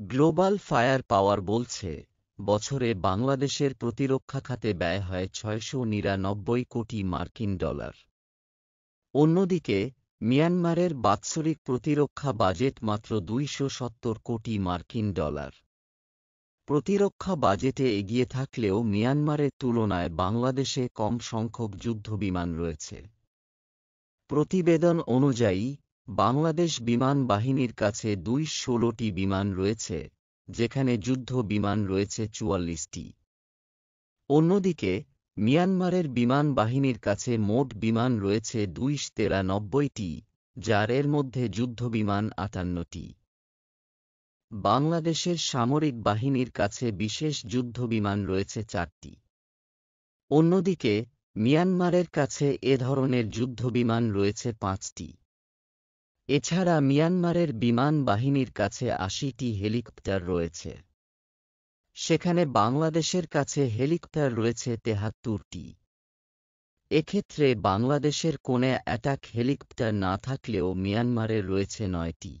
Global fire পাওয়ার বলছে, বছরে বাংলাদেশের প্রতিরক্ষা খাতে ব্যয় হয় $৬৯৯ কোটি। অন্যদিকে মিয়ানমারের বাৎসরিক প্রতিরক্ষা বাজেট মাত্র $২৭০ কোটি। প্রতিরক্ষা বাজেটে এগিয়ে থাকলেও মিয়ানমারের তুলনায় বাংলাদেশে কম সংখ্যক যুদ্ধবিমান রয়েছে। প্রতিবেদন অনুযায়ী, বাংলাদেশ বিমান বাহিনীর কাছে ২১৬টি বিমান রয়েছে, যেখানে যুদ্ধ বিমান রয়েছে ৪৪টি। অন্যদিকে মিয়ানমারের বিমান বাহিনীর কাছে মোট বিমান রয়েছে ২৯৩টি, যার এর মধ্যে যুদ্ধবিমান ৫৮টি। বাংলাদেশের সামরিক বাহিনীর কাছে বিশেষ যুদ্ধবিমান রয়েছে ৪টি। অন্যদিকে মিয়ানমারের কাছে এ ধরনের যুদ্ধবিমান রয়েছে ৫টি। এছাড়া মিয়ানমারের বিমান বাহিনীর কাছে ৮০টি হেলিকপ্টার রয়েছে। সেখানে বাংলাদেশের কাছে হেলিকপ্টার রয়েছে ৭৩টি। এক্ষেত্রে বাংলাদেশের কোনে অ্যাটাক হেলিকপ্টার না থাকলেও মিয়ানমারের রয়েছে ৯টি।